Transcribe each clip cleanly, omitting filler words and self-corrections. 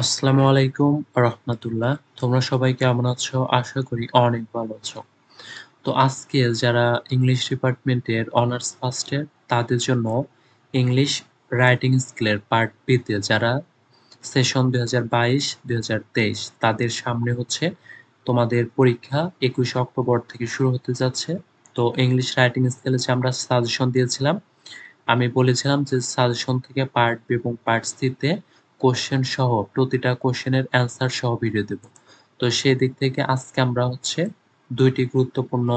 আসসালামু আলাইকুম রহমতুল্লাহ। তোমরা সবাই কেমন আছো? আশা করি অনেক ভালো আছো। তো আজকে যারা ইংলিশ ডিপার্টমেন্টের অনার্স ফার্স্ট ইয়ার তাদের জন্য ইংলিশ রাইটিং স্কিলের পার্ট বি তে যারা সেশন ২০২২-২০২৩ তাদের সামনে হচ্ছে তোমাদের পরীক্ষা ২১ অক্টোবর থেকে শুরু হতে যাচ্ছে। তো ইংলিশ রাইটিং স্কিলে যে আমরা সাজেশন দিয়েছিলাম, আমি বলেছিলাম যে সাজেশন থেকে পার্ট বি এবং পার্ট সি তে কোয়েশ্চেন সহ প্রতিটা কোয়েশ্চেনের অ্যান্সার সহ ভিডিও দেব। তো সেই দিক থেকে আজকে আমরা হচ্ছে ২ টি গুরুত্বপূর্ণ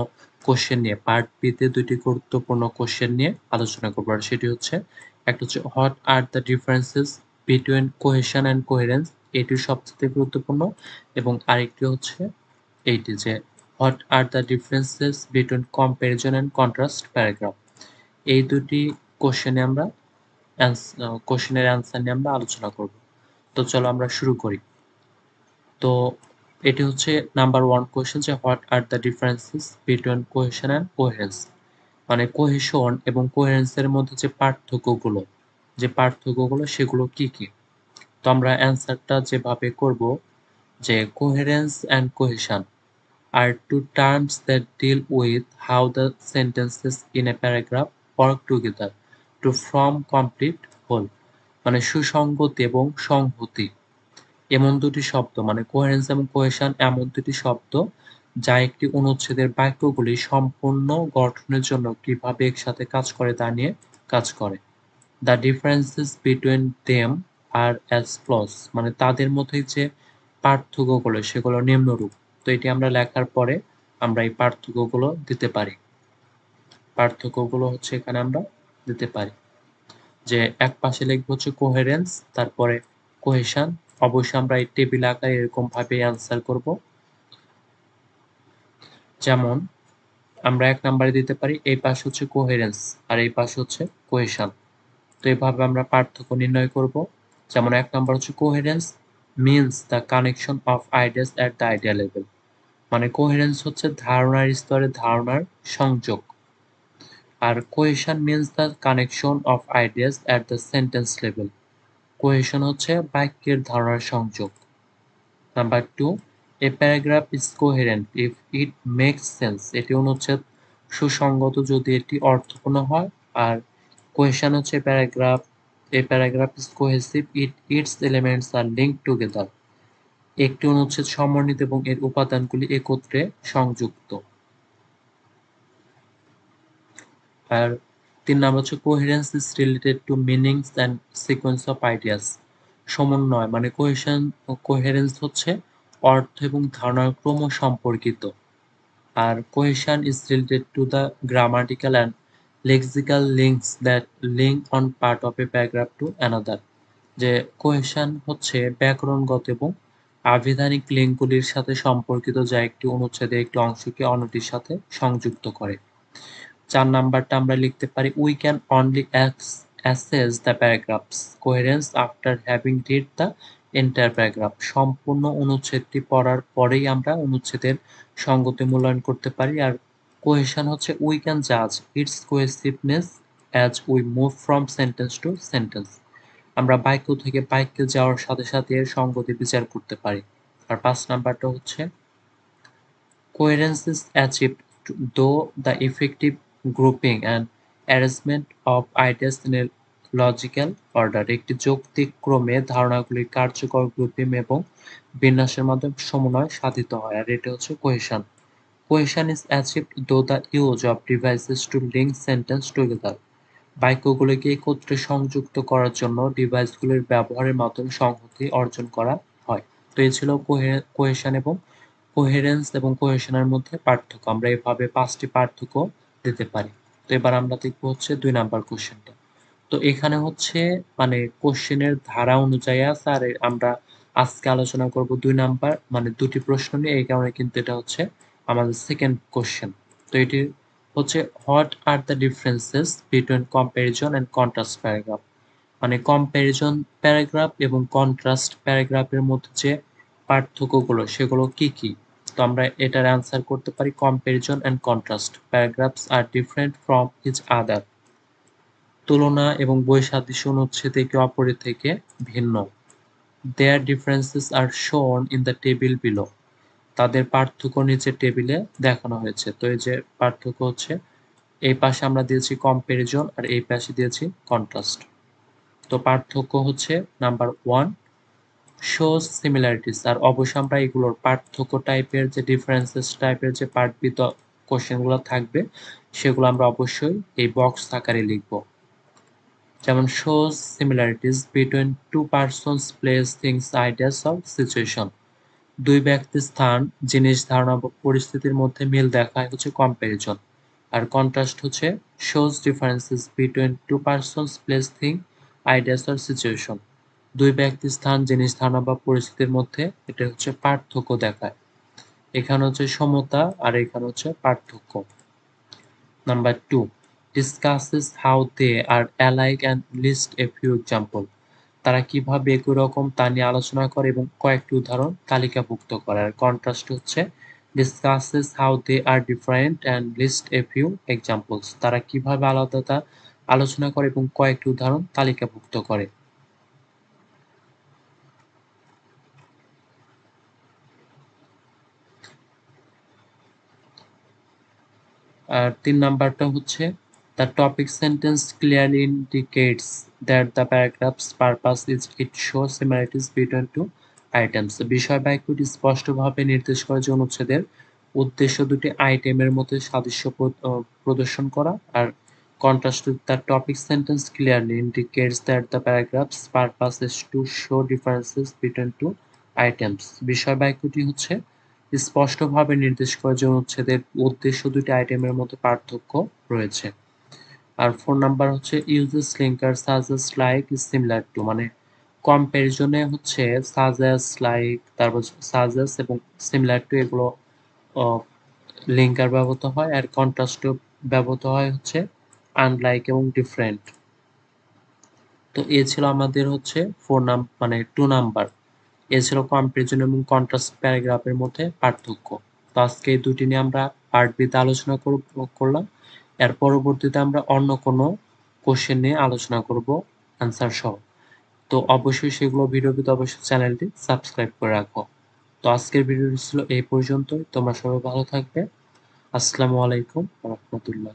কোয়েশ্চেন নিয়ে পার্ট বি তে ২ টি গুরুত্বপূর্ণ কোয়েশ্চেন নিয়ে আলোচনা করব। আর সেটি হচ্ছে একটা হচ্ছে what are the differences between cohesion and coherence, এটি সবচেয়ে গুরুত্বপূর্ণ। এবং আরেকটি হচ্ছে এইটি যে what are the differences between comparison and contrast paragraph. এই ২ টি কোয়েশ্চেনে আমরা কোয়েশ্চেনের অ্যান্সার নিয়ে আমরা আলোচনা করব। তো চলো আমরা শুরু করি। তো এটি হচ্ছে নাম্বার 1 কোয়েশ্চেন যে what are the differences between cohesion and coherence, মানে কোহেশন এবং কোহেরেন্স এর মধ্যে যে পার্থক্যগুলো সেগুলো কি কি। তো আমরা অ্যান্সারটা যেভাবে করব যে coherence and cohesion are two terms that deal with how the sentences in a paragraph work together to form complete whole, মানে সুসংগতি এবং সংহতি এমন দুটি শব্দ, মানে কোহেরেন্স এবং কোহেশন এমন দুটি শব্দ যা একটি অনুচ্ছেদের বাক্যগুলি সম্পূর্ণ গঠনের জন্য কিভাবে একসাথে কাজ করে তা নিয়ে কাজ করে। The differences between them are as follows, মানে তাদের মধ্যে যে পার্থক্যগুলো সেগুলো নিম্নরূপ। তো এটি আমরা লেখার পরে আমরা এই পার্থক্যগুলো দিতে পারি। পার্থক্যগুলো হচ্ছে এখানে আমরা দিতে পারি যে এক পাশে লিখবো হচ্ছে কোহেরেন্স, তারপরে কোহেশন। অবশ্যই আমরা এই টেবিল আকারে এরকম ভাবে অ্যান্সার করব। যেমন আমরা ১ নম্বরে দিতে পারি এই পাশে হচ্ছে কোহেরেন্স আর এই পাশে হচ্ছে কোহেশন। তো এভাবে আমরা পার্থক্য নির্ণয় করব। যেমন ১ নাম্বার হচ্ছে coherence means the connection of ideas at the idea level, মানে কোহেরেন্স হচ্ছে ধারণার স্তরে ধারণার সংযোগ। আর cohesion means the connection of ideas at the sentence level, cohesion হচ্ছে বাক্যের ধারণার সংযোগ। Number ২, a paragraph is coherent if it makes sense, এটি অনুচ্ছেদ সুসংগত যদি এটি অর্থপূর্ণ হয়। আর কোহেশন হচ্ছে a paragraph is cohesive it its elements are linked together, একটি অনুচ্ছেদ সমন্বিত এবং এর উপাদানগুলি একত্রে সংযুক্ত। আর ৩ নাম্বার হচ্ছে coherence is related to meanings and sequence of ideas, সমন্বয় মানে কোহেরেন্স হচ্ছে অর্থ এবং ধারণার ক্রম সম্পর্কিত। আর cohesion is related to the grammatical and lexical links that link on part of a paragraph to another, যে কোহেশন হচ্ছে ব্যাকরণগত এবং আভিধানিক লিঙ্কগুলির সাথে সম্পর্কিত যা একটি অনুচ্ছেদের একটি অংশকে অন্যটির সাথে সংযুক্ত করে। ৪ নাম্বারটা আমরা লিখতে পারি we can only assess the paragraph's coherence after having read the entire paragraph, সম্পূর্ণ অনুচ্ছেদটি পড়ার পরেই আমরা অনুচ্ছেদের সঙ্গতি মূল্যায়ন করতে পারি। আর কোহেশন হচ্ছে উই ক্যান জাজ its cohesiveness as we move from sentence to sentence, আমরা বাক্য থেকে বাক্যে যাওয়ার সাথে সাথে এর সঙ্গতি বিচার করতে পারি। আর ৫ নাম্বারটা হচ্ছে coherence is achieved though the effective grouping and arrangement of ideas in a logical order, একটি যৌক্তিক ক্রমে ধারণাগুলির কার্যকর গ্রুপিং এবং বিন্যাসের মাধ্যমে সমন্বয় সাধিত হয়। আর এটা হচ্ছে cohesion. Cohesion is achieved through the use of devices to link sentence together, বাক্যগুলিকে একত্রে সংযুক্ত করার জন্য ডিভাইসগুলির ব্যবহারের মাধ্যমে সংহতি অর্জন করা হয়। তো এই ছিল কোহেশন এবং কোহেরেন্স এবং কোহেশনের মধ্যে পার্থক্য। আমরা এভাবে ৫ টি পার্থক্য দিতে পারি। তো এবার আমরা দেখব হচ্ছে ২ নাম্বার কোয়েশ্চেনটা। তো এখানে হচ্ছে মানে কোশ্চেনের ধারা অনুযায়ী আছে। আর আমরা আজকে আলোচনা করব ২ নাম্বার, মানে ২ টি প্রশ্ন নিয়ে। এই কারণে কিন্তু এটা হচ্ছে আমাদের সেকেন্ড কোশ্চেন। তো এটি হচ্ছে what are the differences between comparison and contrast paragraph, মানে কম্প্যারিজন প্যারাগ্রাফ এবং কন্ট্রাস্ট প্যারাগ্রাফের মধ্যে যে পার্থক্যগুলো সেগুলো কি কি। তো আমরা এটার অ্যান্সার করতে পারি comparison and contrast paragraphs are different from each other, তুলনা এবং বৈসাদৃশ্য অনুচ্ছেদ একে অপরের থেকে ভিন্ন। দেয়ার ডিফারেন্সেস আর শোন ইন দ্য টেবিল বিলো। তাদের পার্থক্য নিচের টেবিলে দেখানো হয়েছে। তো এই যে পার্থক্য হচ্ছে এই পাশে আমরা দিয়েছি কম্প্যারিজন আর এই পাশে দিয়েছি কন্ট্রাস্ট। তো পার্থক্য হচ্ছে নাম্বার 1 shows similarities আর অবশ্যই আমরা এগুলোর পার্থক্য টাইপের যে ডিফারেন্সেস টাইপের যে পার্ট বি কোশ্চেনগুলো থাকবে সেগুলো আমরা অবশ্যই এই বক্স আকারে লিখব। যেমন shows similarities between two persons, place, things, ideas or situation। দুই ব্যক্তির স্থান, জিনিস, ধারণা বা পরিস্থিতির মধ্যে মিল দেখায় হচ্ছে কম্প্যারিজন। আর কন্ট্রাস্ট হচ্ছে shows differences between two persons, place, thing, ideas or situation। দুই ব্যক্তির স্থান, জিনিস, ধারণা বা পরিস্থিতির মধ্যে এটা হচ্ছে পার্থক্য দেখায়। এখানে হচ্ছে সমতা আর এখানে হচ্ছে পার্থক্য। Number 2 discusses how they are alike and list a few example। তারা কিভাবে একই রকম তা নিয়ে আলোচনা করে এবং কয়েকটি উদাহরণ তালিকাভুক্ত করে। আর কন্ট্রাস্ট হচ্ছে discusses how they are different and list a few examples। তারা কিভাবে আলাদা তা আলোচনা করে এবং কয়েকটি উদাহরণ তালিকাভুক্ত করে। আর ৩ নাম্বারটা হচ্ছে the topic sentence clearly indicates that the paragraph's purpose is it shows similarities between two items। বিষয় বাক্যটি স্পষ্টভাবে নির্দেশ করে যে অনুচ্ছেদের উদ্দেশ্য দুটি আইটেমের মধ্যে সাদৃশ্য প্রদর্শন করা। আর contrast the topic sentence clearly indicates that the paragraph's purpose is to show differences between two items। বিষয় বাক্যটি হচ্ছে স্পষ্টভাবে নির্দেশ করে যে অনুচ্ছেদের উদ্দেশ্য দুটি আইটেমের মধ্যে পার্থক্য রয়েছে। আর 4 নাম্বার হচ্ছে uses linkers such as like is similar to মানে কম্প্যারিজনে হচ্ছে such as like তারপর such as এবং similar to এগুলো লিঙ্কার ব্যবহৃত হয়। আর কন্ট্রাস্ট ব্যবহৃত হয় হচ্ছে unlike এবং different। তো এ ছিল আমাদের হচ্ছে 4 মানে 2 নাম্বার। এ ছিল কম্পারিজন এবং কন্ট্রাস্ট প্যারাগ্রাফের মধ্যে পার্থক্য। তো আজকে এই দুটি নিয়ে আমরা পার্ট বি তে আলোচনা করলাম। এর পরবর্তীতে আমরা অন্য কোনো কোশ্চেন নিয়ে আলোচনা করব অ্যান্সার সহ। তো অবশ্যই সেগুলো ভিডিও পেতে অবশ্যই চ্যানেলটি সাবস্ক্রাইব করে রাখো। তো আজকের ভিডিওটি ছিল এই পর্যন্তই। তোমরা সবাই ভালো থাকবে। আসসালামু আলাইকুম ওয়া রাহমাতুল্লাহ।